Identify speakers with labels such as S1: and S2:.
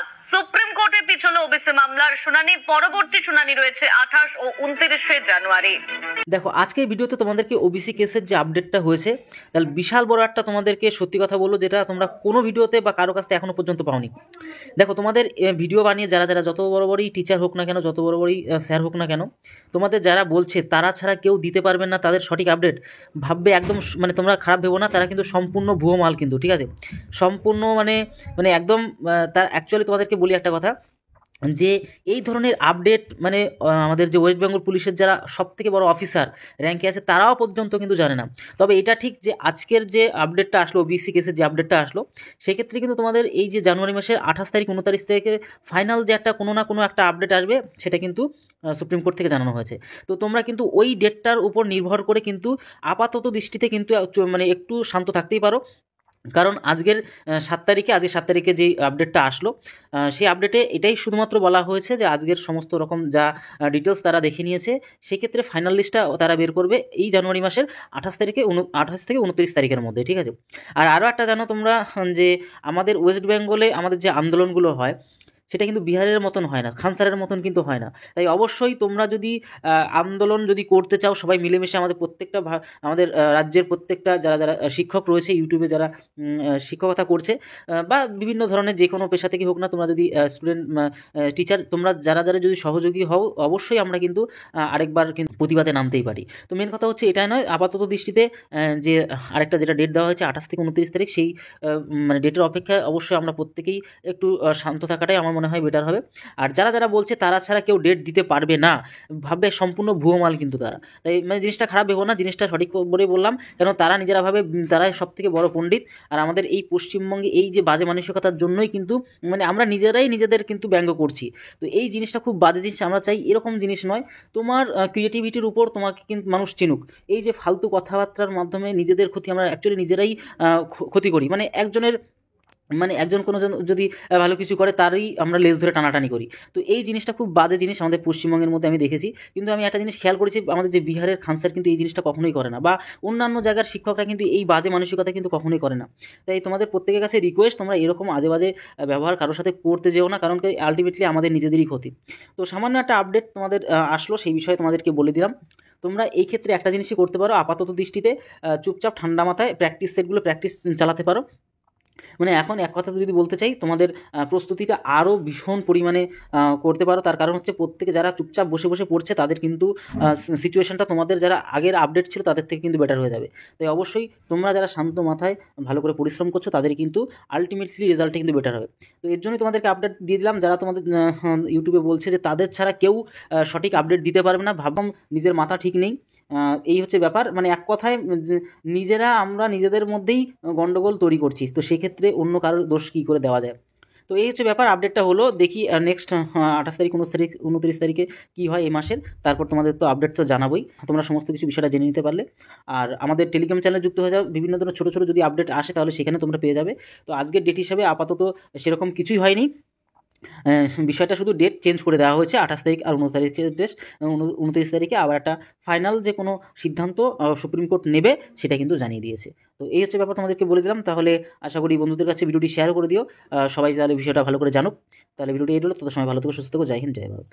S1: সুপ্রভাত। সুপ্রিম কোর্টে পিছলো ওবিসি মামলার শুনানি। পরবর্তী শুনানি রয়েছে 28 ও 29 জানুয়ারি।
S2: দেখো আজকের ভিডিওতে তোমাদেরকে ওবিসি কেসের যে আপডেটটা হয়েছে, তাহলে বিশাল বড় একটা তোমাদেরকে সত্যি কথা বললো, যেটা তোমরা কোনো ভিডিওতে বা কারো কাছ থেকে এখনো পর্যন্ত পাওনি। দেখো তোমাদের ভিডিও বানিয়ে যারা যারা যত বড় বড়ই টিচার হোক না কেন, যত বড় বড়ই স্যার হোক না কেন, তোমাদের যারা বলছে তারা ছাড়া কেউ দিতে পারবেন না তাদের সঠিক আপডেট। ভাববে একদম মানে তোমরা খারাপ ভেবো না, তারা কিন্তু সম্পূর্ণ ভুয়ো মাল কিন্তু, ঠিক আছে? সম্পূর্ণ মানে মানে একদম তার অ্যাকচুয়ালি তোমাদেরকে বলি একটা কথা, যে এই ধরনের আপডেট মানে আমাদের যে ওয়েস্ট বেঙ্গল পুলিশের যারা সবথেকে বড় অফিসার র্যাঙ্কে আছে তারাও পর্যন্ত কিন্তু জানে না। তবে এটা ঠিক যে আজকের যে আপডেটটা আসলো, ওবিসি কেসের যে আপডেটটা আসলো, সেক্ষেত্রে কিন্তু তোমাদের এই যে জানুয়ারি মাসের 28 তারিখ 29 তারিখে ফাইনাল যে একটা কোনো না কোনো একটা আপডেট আসবে, সেটা কিন্তু সুপ্রিম কোর্ট থেকে জানানো হয়েছে। তো তোমরা কিন্তু ওই ডেটটার উপর নির্ভর করে কিন্তু আপাতত দৃষ্টিতে কিন্তু মানে একটু শান্ত থাকতেই পারো। কারণ আজকের 7 তারিখে যেই আপডেটটা আসলো, সেই আপডেটে এটাই শুধুমাত্র বলা হয়েছে যে আজকের সমস্ত রকম যা ডিটেলস তারা দেখে নিয়েছে, সেক্ষেত্রে ফাইনাল লিস্টটা তারা বের করবে এই জানুয়ারি মাসের 28 থেকে 29 তারিখের মধ্যে, ঠিক আছে? আর আরও একটা জানো তোমরা, যে আমাদের ওয়েস্ট বেঙ্গলে আমাদের যে আন্দোলনগুলো হয়, সেটা কিন্তু বিহারের মতন হয় না, খানসারের মতন কিন্তু হয় না। তাই অবশ্যই তোমরা যদি আন্দোলন যদি করতে চাও, সবাই মিলেমিশে আমাদের প্রত্যেকটা আমাদের রাজ্যের প্রত্যেকটা যারা যারা শিক্ষক রয়েছে, ইউটিউবে যারা শিক্ষকতা করছে, বা বিভিন্ন ধরনের যে কোনো পেশা থেকে হোক না, তোমরা যদি স্টুডেন্ট টিচার, তোমরা যারা যারা যদি সহযোগী হও, অবশ্যই আমরা কিন্তু আরেকবার কিন্তু প্রতিবাদে নামতেই পারি। তো মেন কথা হচ্ছে এটাই নয়, আপাতত দৃষ্টিতে যে আরেকটা যেটা ডেট দেওয়া হয়েছে 28 থেকে 29 তারিখ, সেই মানে ডেটের অপেক্ষায় অবশ্যই আমরা প্রত্যেকেই একটু শান্ত থাকাটাই আমার মনে হয় বেটার হবে। আর যারা যারা বলছে তারা ছাড়া কেউ ডেট দিতে পারবে না, ভাববে সম্পূর্ণ ভুয়ো মাল কিন্তু তারা। তাই মানে জিনিসটা খারাপ ভেবো না, জিনিসটা সঠিক বলে বললাম, কেন তারা নিজেরা ভাবে তারাই সব থেকে বড় পণ্ডিত। আর আমাদের এই পশ্চিমবঙ্গে এই যে বাজে মানসিকতার জন্যই কিন্তু মানে আমরা নিজেরাই নিজেদের কিন্তু ব্যঙ্গ করছি। তো এই জিনিসটা খুব বাজে জিনিস, আমরা চাই এরকম জিনিস নয়। তোমার ক্রিয়েটিভিটির উপর তোমাকে কিন্তু মানুষ চিনুক। এই যে ফালতু কথাবার্তার মাধ্যমে নিজেদের ক্ষতি আমরা অ্যাকচুয়ালি নিজেরাই ক্ষতি করি। মানে একজন কোনো যদি ভালো কিছু করে তারই আমরা লেজ ধরে টানাটানি করি। তো এই জিনিসটা খুব বাজে জিনিস আমাদের পশ্চিমবঙ্গের মধ্যে আমি দেখেছি। কিন্তু আমি একটা জিনিস খেয়াল করেছি, আমাদের যে বিহারের খান স্যার কিন্তু এই জিনিসটা কখনোই করে না, বা অন্যান্য জায়গার শিক্ষকরা কিন্তু এই বাজে মানসিকতা কিন্তু কখনোই করে না। তাই তোমাদের প্রত্যেকের কাছে রিকোয়েস্ট, তোমরা এরকম আজে বাজে ব্যবহার কারোর সাথে করতে যেও না, কারণ আলটিমেটলি আমাদের নিজেদেরই ক্ষতি। তো সামান্য একটা আপডেট তোমাদের আসলো, সেই বিষয়ে তোমাদেরকে বলে দিলাম। তোমরা এই ক্ষেত্রে একটা জিনিসই করতে পারো, আপাতত দৃষ্টিতে চুপচাপ ঠান্ডা মাথায় প্র্যাকটিস সেটগুলো চালাতে পারো। মানে এখন এক কথা যদি বলতে চাই, তোমাদের প্রস্তুতিটা আরও ভীষণ পরিমাণে করতে পারো। তার কারণ হচ্ছে প্রত্যেকে যারা চুপচাপ বসে বসে পড়ছে, তাদের কিন্তু সিচুয়েশনটা তোমাদের যারা আগের আপডেট ছিল তাদের থেকে কিন্তু বেটার হয়ে যাবে। তাই অবশ্যই তোমরা যারা শান্ত মাথায় ভালো করে পরিশ্রম করছো, তাদের কিন্তু আলটিমেটলি রেজাল্টটা কিন্তু বেটার হবে। তো এর জন্যই তোমাদেরকে আপডেট দিয়ে দিলাম। যারা তোমাদের ইউটিউবে বলছে যে তাদের ছাড়া কেউ সঠিক আপডেট দিতে পারবে না, ভাবলাম নিজের মাথা ঠিক নেই। এই হচ্ছে ব্যাপার, মানে এক কথায় নিজেরা আমরা নিজেদের মধ্যেই গন্ডগোল তৈরি করছি। তো সেক্ষেত্রে অন্য কারোর দোষ কী করে দেওয়া যায়? তো এই হচ্ছে ব্যাপার, আপডেটটা হলো। দেখি নেক্সট 28 তারিখ 29 তারিখে কী হয় এই মাসের। তারপর তোমাদের তো আপডেট তো জানাবোই, তোমরা সমস্ত কিছু বিষয়টা জেনে নিতে পারলে। আর আমাদের টেলিগ্রাম চ্যানেলে যুক্ত হয়ে যাও, বিভিন্ন ধরনের ছোটো ছোটো যদি আপডেট আসে তাহলে সেখানে তোমরা পেয়ে যাবে। তো আজকের ডেট হিসাবে আপাতত সেরকম কিছুই হয়নি, বিষয়টা শুধু ডেট চেঞ্জ করে দেওয়া হয়েছে 28 তারিখ আর 29 তারিখে আবার একটা ফাইনাল যে কোনো সিদ্ধান্ত সুপ্রিম কোর্ট নেবে সেটা কিন্তু জানিয়ে দিয়েছে। তো এই হচ্ছে ব্যাপার, তোমাদেরকে বলে দিলাম। তাহলে আশা করি বন্ধুদের কাছে ভিডিওটি শেয়ার করে দিও, সবাই তাহলে বিষয়টা ভালো করে জানুক। তাহলে ভিডিওটি এই হলো, তত সময় ভালো থেকো, সুস্থ থেকো, জয় হিন্দ, জয় ভারত।